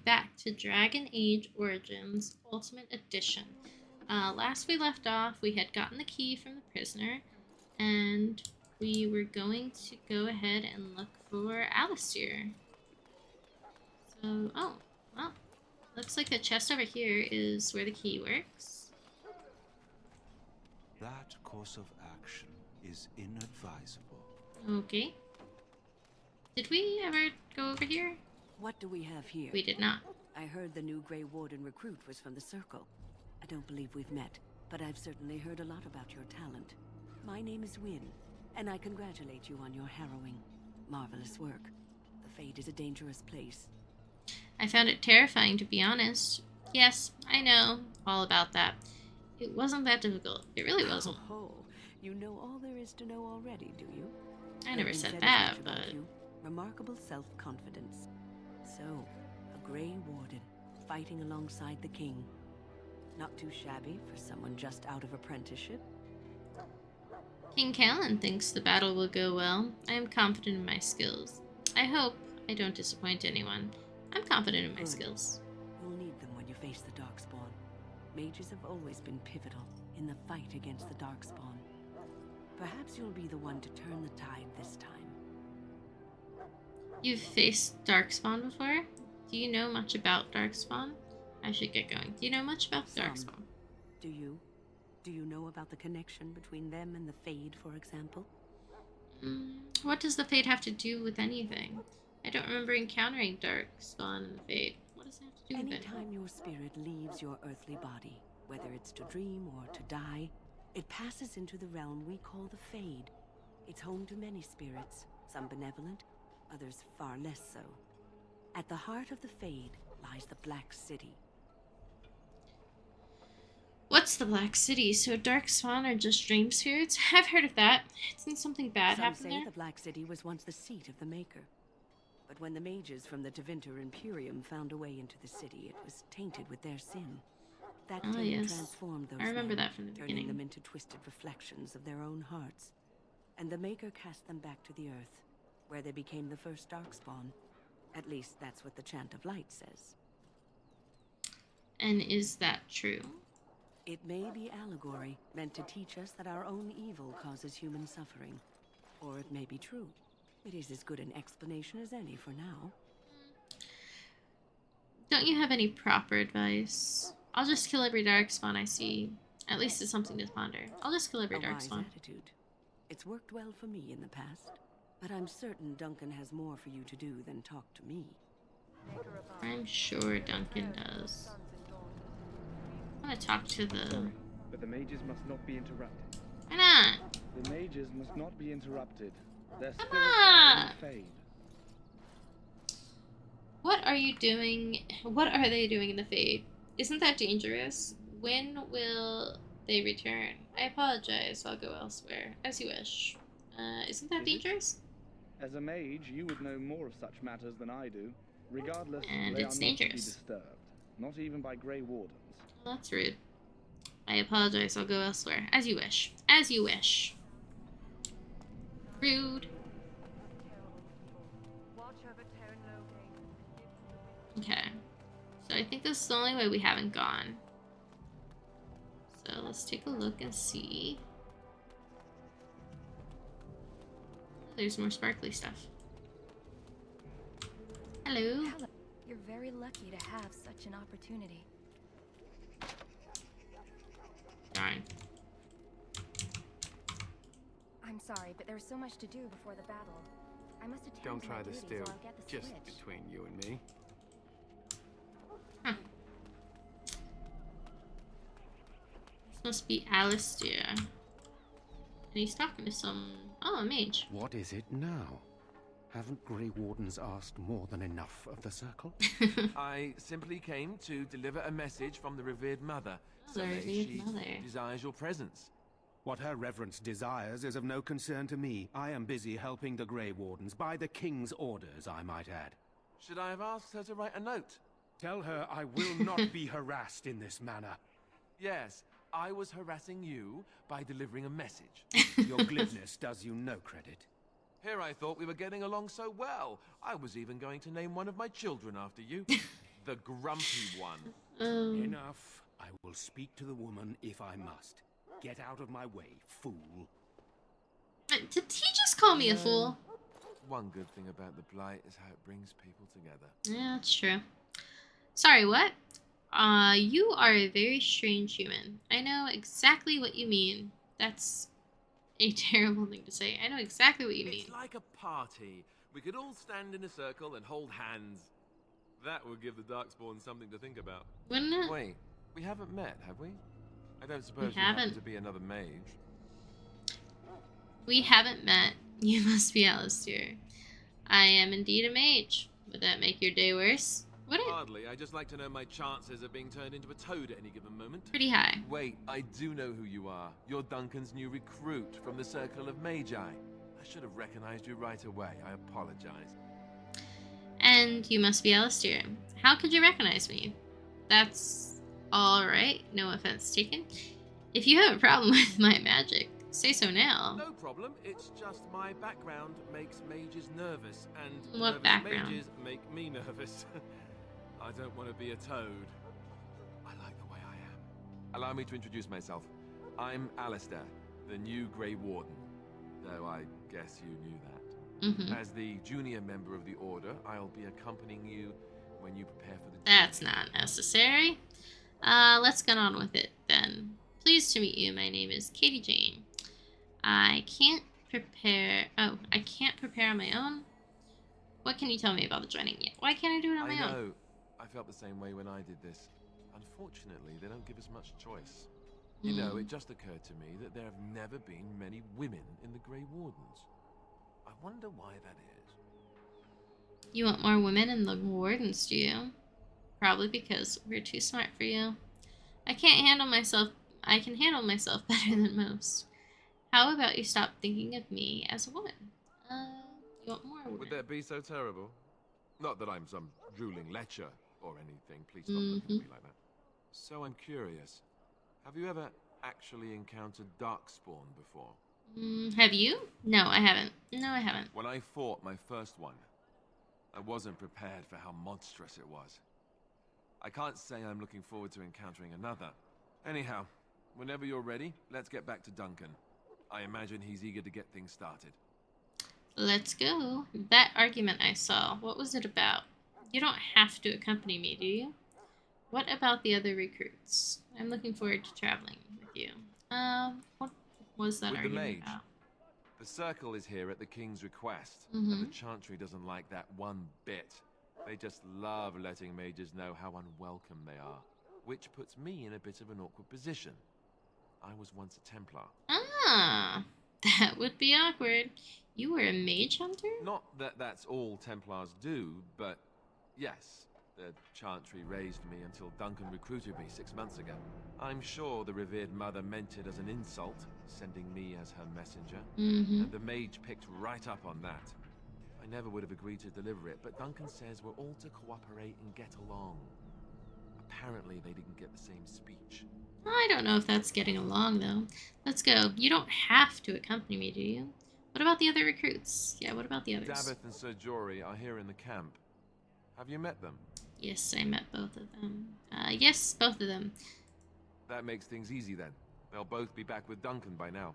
back to Dragon Age Origins Ultimate Edition. Last we left off, we had gotten the key from the prisoner, and we were going to go ahead and look for Alistair. So, oh, well, looks like the chest over here is where the key works. That course of action is inadvisable. Okay. Did we ever go over here? What do we have here? We did not. I heard the new Grey Warden recruit was from the Circle. I don't believe we've met, but I've certainly heard a lot about your talent. My name is Wynne, and I congratulate you on your harrowing, marvelous work. The Fade is a dangerous place. I found it terrifying, to be honest. Yes, I know all about that. It wasn't that difficult. It really wasn't. Oh, you know all there is to know already, do you? I never said as that, much about but... you. Remarkable self-confidence. So, a Grey Warden, fighting alongside the King. Not too shabby for someone just out of apprenticeship. King Callan thinks the battle will go well. I am confident in my skills. I hope I don't disappoint anyone. I'm confident in my skills. You'll need them when you face the darkspawn. Mages have always been pivotal in the fight against the darkspawn. Perhaps you'll be the one to turn the tide this time. You've faced darkspawn before? Do you know much about darkspawn? I should get going. Do you know much about darkspawn? Do you? Do you know about the connection between them and the Fade, for example? What does the Fade have to do with anything? I don't remember encountering darkspawn in the Fade. What does it have to do with it? Anytime your spirit leaves your earthly body, whether it's to dream or to die, it passes into the realm we call the Fade. It's home to many spirits, some benevolent, others far less so. At the heart of the Fade lies the Black City. What's the Black City? So darkspawn are just dream spirits? I've heard of that. Isn't something bad happen Some there? say the Black City was once the seat of the Maker. But when the mages from the Tevinter Imperium found a way into the city, it was tainted with their sin. That sin transformed those I remember men, that from the turning beginning. them into twisted reflections of their own hearts. And the Maker cast them back to the Earth, where they became the first darkspawn. At least that's what the Chant of Light says. And is that true? It may be allegory, meant to teach us that our own evil causes human suffering. Or it may be true. It is as good an explanation as any for now. Don't you have any proper advice? I'll just kill every darkspawn I see. At least it's something to ponder. I'll just kill every A wise darkspawn. attitude. It's worked well for me in the past, but I'm certain Duncan has more for you to do than talk to me. I'm sure Duncan does. I want to talk to the... Sorry, but the mages must not be interrupted. Why not? The mages must not be interrupted. Their Come spirits on! are in the Fade. What are you doing? What are they doing in the Fade? Isn't that dangerous? When will they return? I apologize. I'll go elsewhere. As you wish. Isn't that dangerous? As a mage, you would know more of such matters than I do. Regardless, And they it's are not to be dangerous. disturbed. Not even by Grey Wardens. Well, that's rude. I apologize. I'll go elsewhere. As you wish. As you wish. Rude. Okay. So I think this is the only way we haven't gone. So let's take a look and see. There's more sparkly stuff. Hello. Hello. You're very lucky to have such an opportunity. Darn. I'm sorry, but there's so much to do before the battle. I must attend Don't to try my to duties steal. or I'll get the Just switch. between you and me. Huh. This must be Alistair. And he's talking to some... Oh, a mage. What is it now? Haven't Grey Wardens asked more than enough of the Circle? I simply came to deliver a message from the revered mother. The Say revered she mother. desires your presence. What her reverence desires is of no concern to me. I am busy helping the Grey Wardens, by the King's orders, I might add. Should I have asked her to write a note? Tell her I will not be harassed in this manner. Yes, I was harassing you by delivering a message. Your glibness does you no credit. Here I thought we were getting along so well. I was even going to name one of my children after you. The grumpy one. Enough. I will speak to the woman if I must. Get out of my way, fool. Did he just call me a fool? One good thing about the Blight is how it brings people together. Yeah, that's true. Sorry, what? You are a very strange human. I know exactly what you mean. That's a terrible thing to say. I know exactly what you mean. It's like a party. We could all stand in a circle and hold hands. That would give the Darkspawn something to think about. Wouldn't it? Wait, we haven't met, have we? I don't suppose We you happen haven't. to be another mage. We haven't met. You must be Alistair. I am indeed a mage. Would that make your day worse? Would it? Hardly. I just like to know my chances of being turned into a toad at any given moment. Pretty high. Wait, I do know who you are. You're Duncan's new recruit from the Circle of Magi. I should have recognized you right away. I apologize. And you must be Alistair. How could you recognize me? That's alright. No offense taken. If you have a problem with my magic, say so now. No problem. It's just my background makes mages nervous, and What nervous background? mages make me nervous. I don't want to be a toad. I like the way I am. Allow me to introduce myself. I'm Alistair, the new Grey Warden. Though I guess you knew that. As the junior member of the Order, I'll be accompanying you when you prepare for the That's not necessary. Let's get on with it then. Pleased to meet you. My name is Katie Jane. I can't prepare on my own. What can you tell me about the joining yet? Why can't I do it on my I own? know. I felt the same way when I did this. Unfortunately, they don't give us much choice. You know, it just occurred to me that there have never been many women in the Grey Wardens. I wonder why that is. You want more women in the wardens, do you? Probably because we're too smart for you. I can handle myself better than most. How about you stop thinking of me as a woman? You want more women? Would that be so terrible? Not that I'm some drooling lecher or anything. Please stop looking at me like that. So I'm curious. Have you ever actually encountered Darkspawn before? Have you? No, I haven't. When I fought my first one, I wasn't prepared for how monstrous it was. I can't say I'm looking forward to encountering another. Anyhow, whenever you're ready, let's get back to Duncan. I imagine he's eager to get things started. Let's go. That argument I saw, what was it about? You don't have to accompany me, do you? What about the other recruits? I'm looking forward to traveling with you. What was that With the argument mage. about? The Circle is here at the King's request, and the Chantry doesn't like that one bit. They just love letting mages know how unwelcome they are, which puts me in a bit of an awkward position. I was once a Templar. Ah, that would be awkward. You were a mage hunter? Not that that's all Templars do, but yes, the Chantry raised me until Duncan recruited me 6 months ago. I'm sure the revered mother meant it as an insult, sending me as her messenger, and the mage picked right up on that. I never would have agreed to deliver it, but Duncan says we're all to cooperate and get along. Apparently they didn't get the same speech. I don't know if that's getting along, though. Let's go. You don't have to accompany me, do you? What about the other recruits? Yeah, what about the others? Davith and Sir Jory are here in the camp. Have you met them? Yes, I met both of them. Yes, both of them. That makes things easy then. They'll both be back with Duncan by now.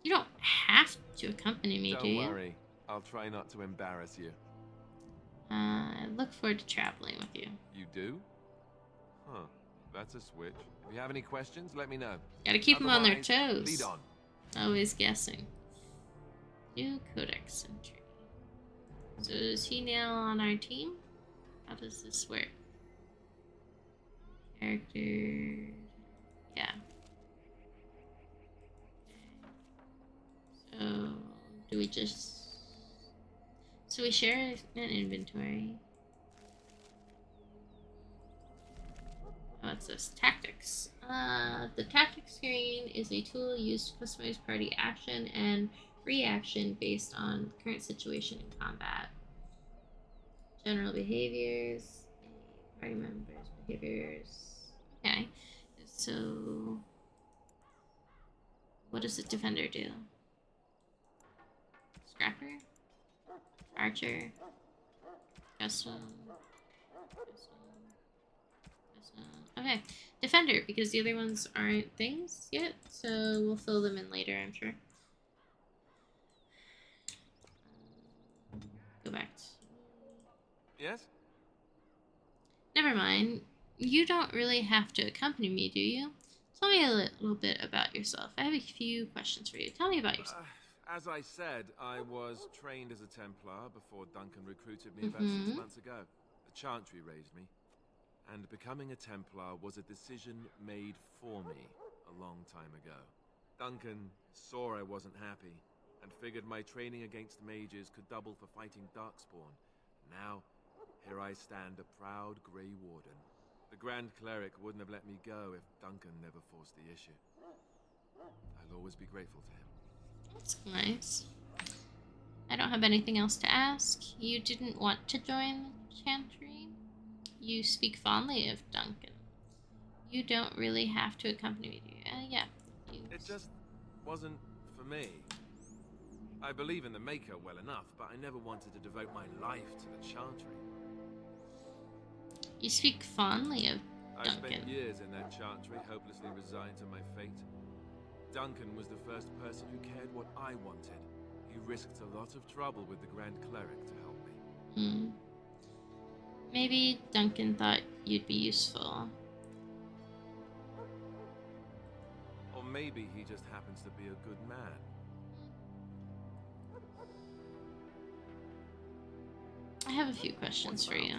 You don't have to accompany me, do you? Don't worry. I'll try not to embarrass you. I look forward to traveling with you. You do? Huh. That's a switch. If you have any questions, let me know. Gotta keep them on their Otherwise, toes. lead on. Always guessing. New codex entry. So is he now on our team? How does this work? Character. Yeah. So do we just... So we share an inventory. What's this? Tactics. The tactics screen is a tool used to customize party action and reaction based on current situation in combat. General behaviors. Party members' behaviors. Okay. So, what does the defender do? Scrapper? Archer? Custom? Okay, defender, because the other ones aren't things yet, so we'll fill them in later, I'm sure. Go back to... Yes? Never mind. You don't really have to accompany me, do you? Tell me a little bit about yourself. I have a few questions for you. Tell me about yourself. As I said, I was trained as a Templar before Duncan recruited me about 6 months ago. The Chantry raised me. And becoming a Templar was a decision made for me a long time ago. Duncan saw I wasn't happy, and figured my training against mages could double for fighting darkspawn. Now, here I stand, a proud Grey Warden. The Grand Cleric wouldn't have let me go if Duncan never forced the issue. I'll always be grateful to him. That's nice. I don't have anything else to ask. You didn't want to join the Chantry? You speak fondly of Duncan. You don't really have to accompany me, do you? Yeah. It just wasn't for me. I believe in the Maker well enough, but I never wanted to devote my life to the Chantry. You speak fondly of I Duncan. spent years in that Chantry, hopelessly resigned to my fate. Duncan was the first person who cared what I wanted. He risked a lot of trouble with the Grand Cleric to help me. Maybe Duncan thought you'd be useful. Or maybe he just happens to be a good man. I have a few questions for you.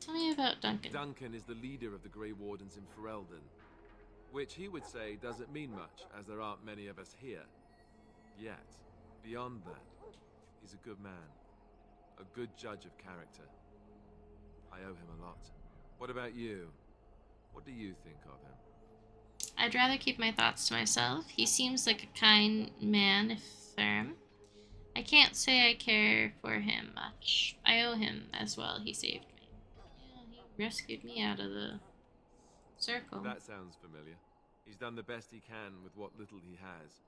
Tell me about Duncan. Duncan is the leader of the Grey Wardens in Ferelden, which he would say doesn't mean much, as there aren't many of us here. Yet, beyond that, he's a good man, a good judge of character. I owe him a lot. What about you? What do you think of him? I'd rather keep my thoughts to myself. He seems like a kind man, if firm. I can't say I care for him much. I owe him as well. He saved me. Yeah, he rescued me out of the circle. That sounds familiar. He's done the best he can with what little he has.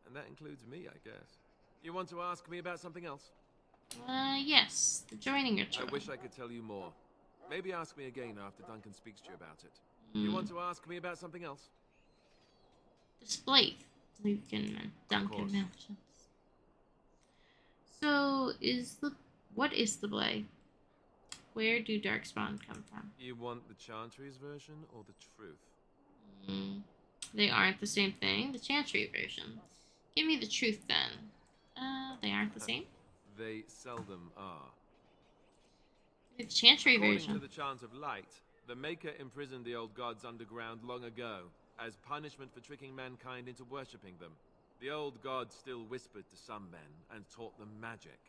And that includes me, I guess. You want to ask me about something else? Yes. The joining ritual. I wish I could tell you more. Maybe ask me again after Duncan speaks to you about it. You want to ask me about something else? Display Lucan and Duncan Mountains. So, what is the Blade? Where do darkspawn come from? You want the Chantry's version or the truth? They aren't the same thing. The Chantry version. Give me the truth then. They aren't the same? They seldom are. The Chantry According version. to the Chant of Light, the Maker imprisoned the old gods underground long ago, as punishment for tricking mankind into worshipping them. The old gods still whispered to some men and taught them magic.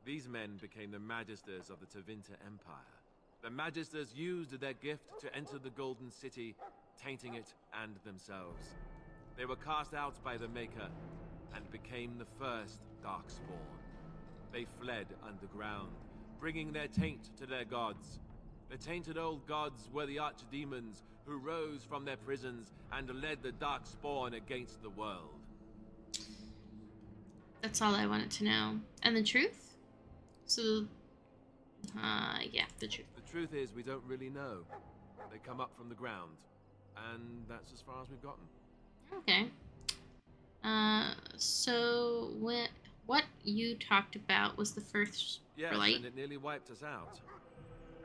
These men became the Magisters of the Tevinter Empire. The Magisters used their gift to enter the Golden City, tainting it and themselves. They were cast out by the Maker and became the first Darkspawn. They fled underground, bringing their taint to their gods. The tainted old gods were the archdemons who rose from their prisons and led the Darkspawn against the world. That's all I wanted to know. And the truth? So, yeah, the truth. The truth is, we don't really know. They come up from the ground, and that's as far as we've gotten. Okay. So what you talked about was the first Yes, light? and it nearly wiped us out.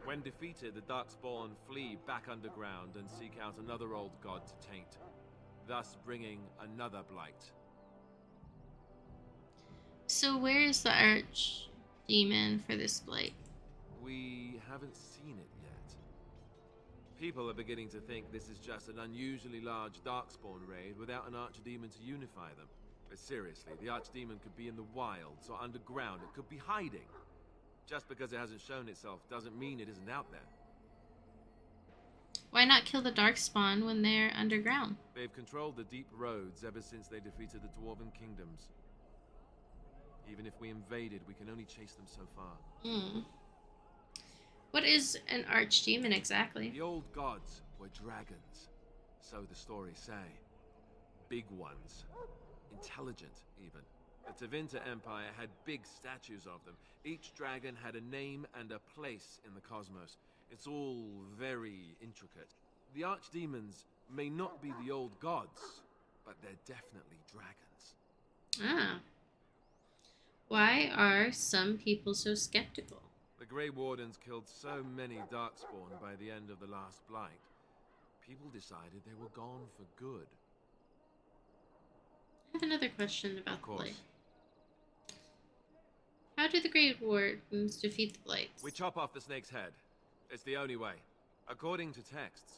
When defeated, the Darkspawn flee back underground and seek out another old god to taint, thus bringing another blight. So where is the archdemon for this blight? We haven't seen it yet. People are beginning to think this is just an unusually large Darkspawn raid without an archdemon to unify them. But seriously, the archdemon could be in the wilds or underground. It could be hiding. Just because it hasn't shown itself doesn't mean it isn't out there. Why not kill the Darkspawn when they're underground? They've controlled the deep roads ever since they defeated the Dwarven kingdoms. Even if we invaded, we can only chase them so far. What is an archdemon exactly? The old gods were dragons, so the stories say. big ones. Intelligent, even. The Tevinter Empire had big statues of them. Each dragon had a name and a place in the cosmos. It's all very intricate. The archdemons may not be the old gods, but they're definitely dragons. Ah. Why are some people so skeptical? The Grey Wardens killed so many darkspawn by the end of the last blight. People decided they were gone for good. I have another question about Of the course. Blight. How do the Grey Wardens defeat the Blights? We chop off the snake's head. It's the only way. According to texts,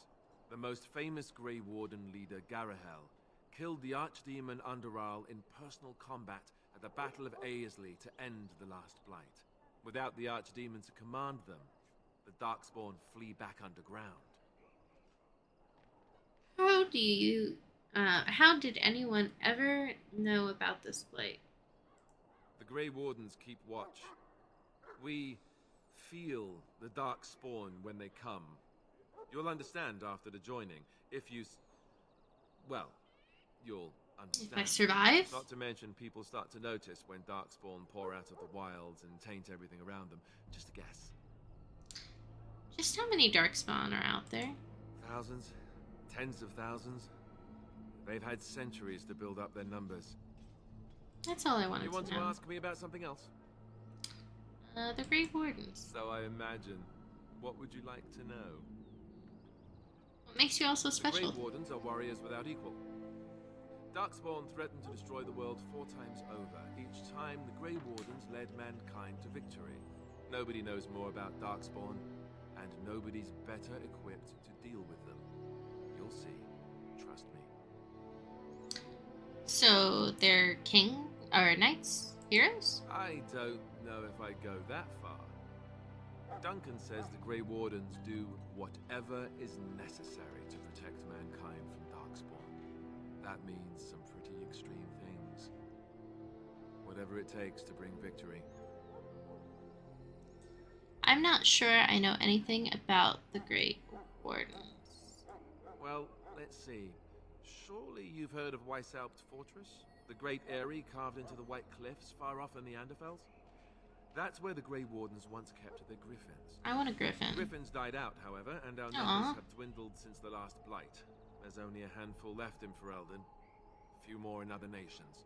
the most famous Grey Warden leader, Garahel, killed the archdemon Underal in personal combat at the Battle of Aesley to end the last blight. Without the archdemon to command them, the darkspawn flee back underground. How did anyone ever know about this Blight? The Grey Wardens keep watch. We feel the darkspawn when they come. You'll understand after the joining, if you... well, you'll understand. If I survive? Not to mention people start to notice when darkspawn pour out of the wilds and taint everything around them. Just a guess. Just how many Darkspawn are out there? Thousands? Tens of thousands? They've had centuries to build up their numbers. That's all I wanted You want to to know. ask me about something else? The Grey Wardens. So I imagine. What would you like to know? What makes you all so The special? Grey Wardens are warriors without equal. Darkspawn threatened to destroy the world 4 times over. Each time, the Grey Wardens led mankind to victory. Nobody knows more about Darkspawn, and nobody's better equipped to deal with them. You'll see. Trust me. So they're king or knights, heroes? I don't know if I go that far. Duncan says the Grey Wardens do whatever is necessary to protect mankind from Darkspawn. That means some pretty extreme things. Whatever it takes to bring victory. I'm not sure I know anything about the Grey Wardens. Well, let's see. Surely you've heard of Weishaupt Fortress? The great eyrie carved into the White Cliffs far off in the Anderfels? That's where the Grey Wardens once kept their griffins. I want a griffin. Griffins died out, however, and our Aw. numbers have dwindled since the last blight. There's only a handful left in Ferelden. A few more in other nations.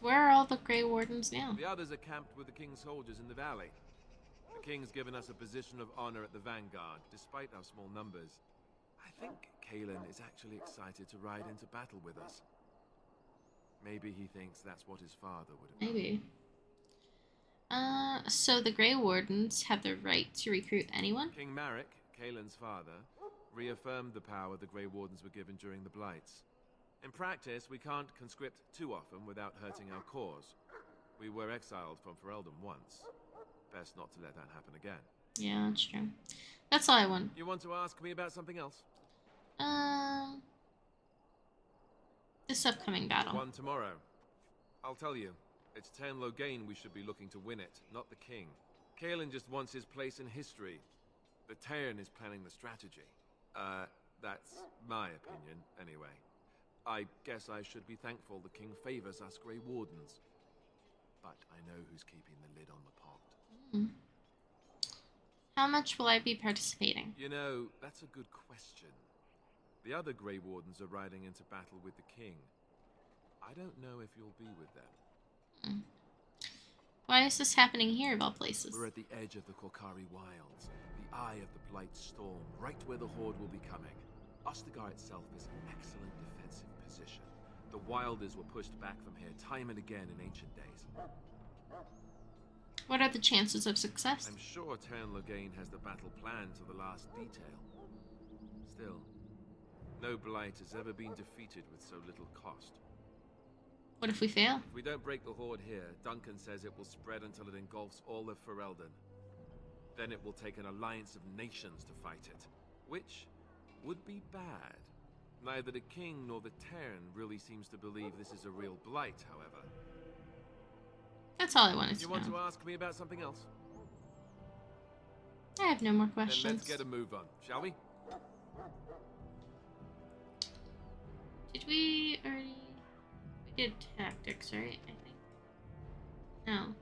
Where are all the Grey Wardens now? The others are camped with the King's soldiers in the valley. The King's given us a position of honor at the vanguard, despite our small numbers. I think Kalen is actually excited to ride into battle with us. Maybe he thinks that's what his father would have done. Maybe. So the Grey Wardens have the right to recruit anyone? King Marek, Kalen's father, reaffirmed the power the Grey Wardens were given during the Blights. In practice, we can't conscript too often without hurting our cause. We were exiled from Ferelden once. Best not to let that happen again. Yeah, that's true. That's all I want. You want to ask me about something else? This upcoming battle. One tomorrow. I'll tell you. It's Tern Loghain we should be looking to win it, not the king. Kalen just wants his place in history. The Tern is planning the strategy. That's my opinion, anyway. I guess I should be thankful the king favors us Grey Wardens. But I know who's keeping the lid on the pot. Hmm. How much will I be participating? You know, that's a good question. The other Grey Wardens are riding into battle with the king. I don't know if you'll be with them. Hmm. Why is this happening here of all places? We're at the edge of the Korkari Wilds, the eye of the Blight Storm, right where the Horde will be coming. Ostagar itself is an excellent defensive position. The Wilders were pushed back from here time and again in ancient days. What are the chances of success? I'm sure Tern Loghain has the battle planned to the last detail. Still, no Blight has ever been defeated with so little cost. What if we fail? If we don't break the Horde here, Duncan says it will spread until it engulfs all of Ferelden. Then it will take an alliance of nations to fight it, which would be bad. Neither the king nor the Tern really seems to believe this is a real blight, however. That's all I wanted to You know. want to ask me about something else? I have no more Then questions. let's get a move on, shall we? Did we already... We did tactics, right? I think. No.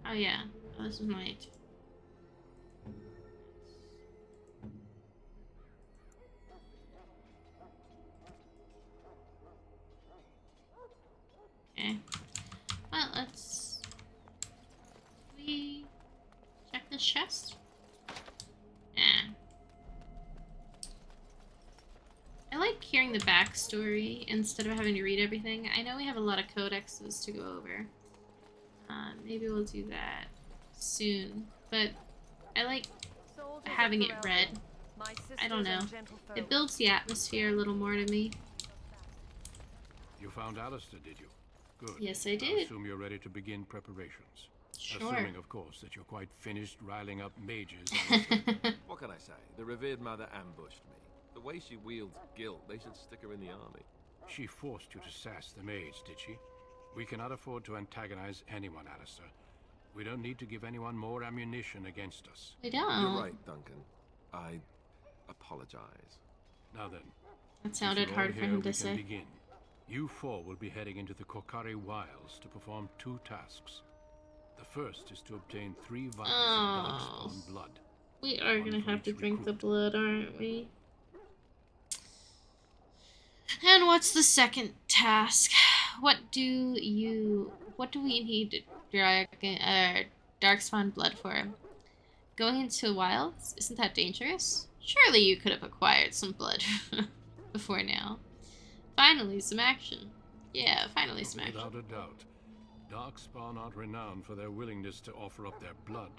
Oh yeah. Oh, this is might. Okay. Well, let's... Did we check this chest? Yeah. I like hearing the backstory instead of having to read everything. I know we have a lot of codexes to go over. Maybe we'll do that soon. But I like having it read. I don't know. It builds the atmosphere a little more to me. You found Alistair, did you? Good. Yes, I I did. assume you're ready to begin preparations. Sure. Assuming, of course, that you're quite finished riling up mages. What can I say? The revered mother ambushed me. The way she wields guilt, they should stick her in the army. She forced you to sass the mage, did she? We cannot afford to antagonize anyone, Alistair. We don't need to give anyone more ammunition against us. We don't. You're right, Duncan. I apologize. Now then, That sounded if you're all hard for here, him we to can say. begin. You four will be heading into the Kokari Wilds to perform 2 tasks. The first is to obtain 3 vials of darkspawn blood. We are One gonna for have to each drink the recruit. blood, aren't we? And what's the second task? What do we need to drag darkspawn blood for? Going into wilds? Isn't that dangerous? Surely you could have acquired some blood before now. Finally, some action. Yeah, finally some action. Without a doubt. Darkspawn aren't renowned for their willingness to offer up their blood.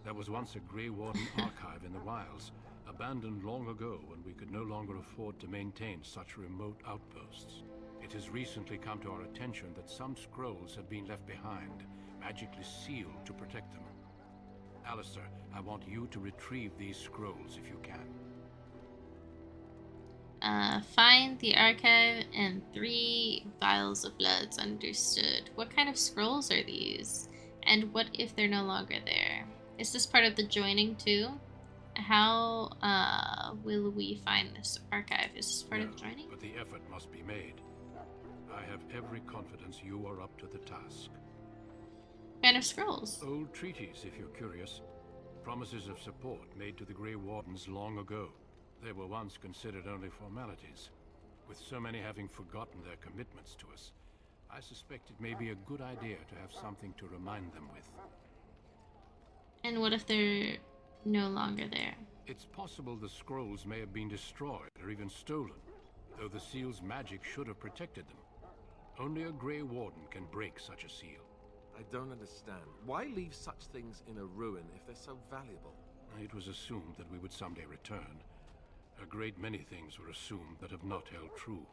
There was once a Grey Warden archive in the wilds, abandoned long ago when we could no longer afford to maintain such remote outposts. It has recently come to our attention that some scrolls have been left behind, magically sealed to protect them. Alistair, I want you to retrieve these scrolls if you can. Find the archive and 3 vials of bloods. Understood. What kind of scrolls are these? And what if they're no longer there? Is this part of the joining too? How will we find this archive? Is this part of the joining? But the effort must be made. I have every confidence you are up to the task. What kind of scrolls? Old treaties, if you're curious. Promises of support made to the Grey Wardens long ago. They were once considered only formalities. With so many having forgotten their commitments to us, I suspect it may be a good idea to have something to remind them with. And what if they're no longer there? It's possible the scrolls may have been destroyed or even stolen, though the seal's magic should have protected them. Only a Grey Warden can break such a seal. I don't understand. Why leave such things in a ruin if they're so valuable? It was assumed that we would someday return. A great many things were assumed that have not held true.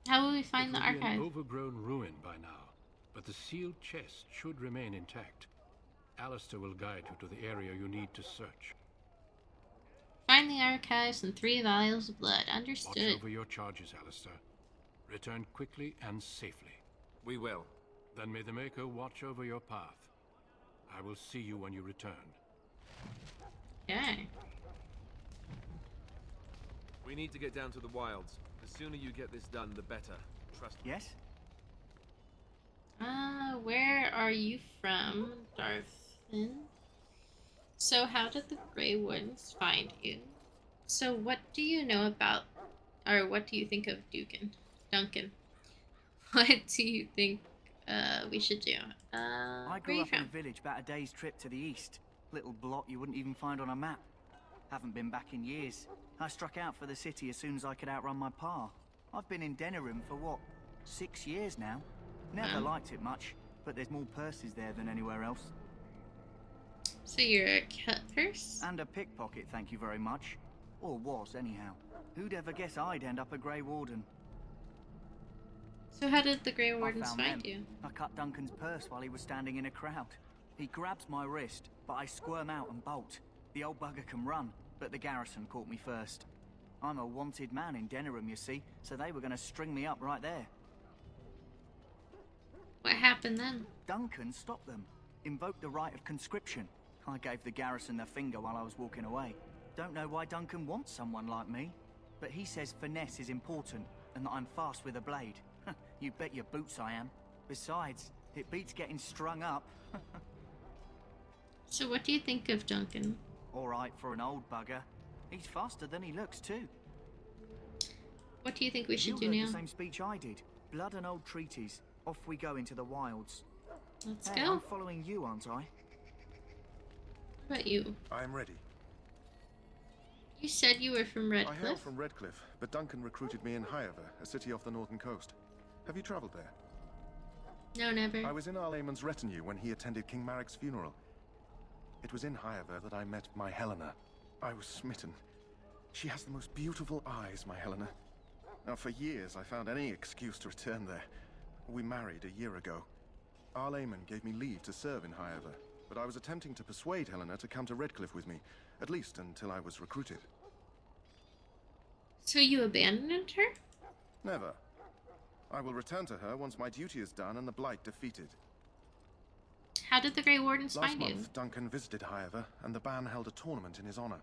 How will we find the It will be archive? an overgrown ruin by now, but the sealed chest should remain intact. Alistair will guide you to the area you need to search. Find the archives and 3 vials of blood. Watch Understood. over your charges, Alistair. Return quickly and safely. We will. Then may the Maker watch over your path. I will see you when you return. Okay. We need to get down to the wilds. The sooner you get this done, the better. Trust me. Yes? Where are you from, Darthin? So how did the Grey Wardens find you? So what do you know about, or what do you think of Duncan? What do you think we should do? I Where are grew you up in a from? village about a day's trip to the east. Little blot you wouldn't even find on a map. Haven't been back in years. I struck out for the city as soon as I could outrun my pa. I've been in Denerim for what, 6 years now? Never Wow. liked it much, but there's more purses there than anywhere else. So you're a cut purse? And a pickpocket, thank you very much. Or was, anyhow. Who'd ever guess I'd end up a Grey Warden? So how did the Grey Wardens found find them. you? I cut Duncan's purse while he was standing in a crowd. He grabs my wrist, but I squirm out and bolt. The old bugger can run, but the garrison caught me first. I'm a wanted man in Denerim, you see, so they were going to string me up right there. What happened then? Duncan stopped them, invoked the right of conscription. I gave the garrison the finger while I was walking away. Don't know why Duncan wants someone like me, but he says finesse is important, and that I'm fast with a blade. You bet your boots I am. Besides, it beats getting strung up. So what do you think of Duncan? Alright for an old bugger. He's faster than he looks too. What do you think we should You do heard now? the same speech I did. Blood and old treaties. Off we go into the wilds. Let's Hey, go. I'm following you, aren't I? What about you? I am ready. You said you were from I hail Redcliffe? from Redcliffe, but Duncan recruited me in Highover, a city off the northern coast. Have you travelled there? No, never. I was in Arlayman's retinue when he attended King Maric's funeral. It was in Highover that I met my Helena. I was smitten. She has the most beautiful eyes, my Helena. Now, for years, I found any excuse to return there. We married a year ago. Arlayman gave me leave to serve in Highover, but I was attempting to persuade Helena to come to Redcliffe with me, at least until I was recruited. So you abandoned her? Never. I will return to her once my duty is done and the Blight defeated. How did the Grey Wardens Last find month, you? Duncan visited Highover, and the band held a tournament in his honor.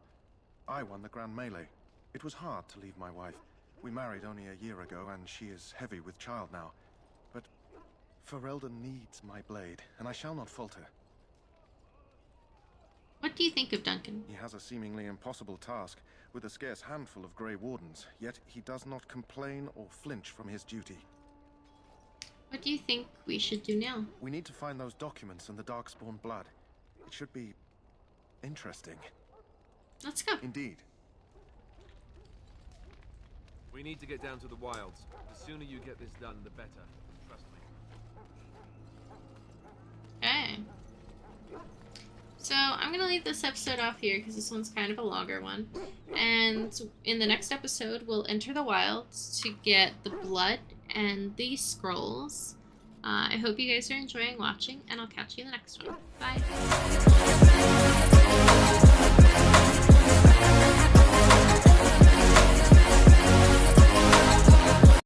I won the Grand Melee. It was hard to leave my wife. We married only a year ago, and she is heavy with child now. But Ferelden needs my blade, and I shall not falter. What do you think of Duncan? He has a seemingly impossible task, with a scarce handful of Grey Wardens, yet he does not complain or flinch from his duty. What do you think we should do now? We need to find those documents and the darkspawn blood. It should be interesting. Let's go. Indeed. We need to get down to the wilds. The sooner you get this done, the better. Trust me. Okay. So I'm going to leave this episode off here because this one's kind of a longer one. And in the next episode, we'll enter the wilds to get the blood and the scrolls. I hope you guys are enjoying watching, and I'll catch you in the next one. Bye.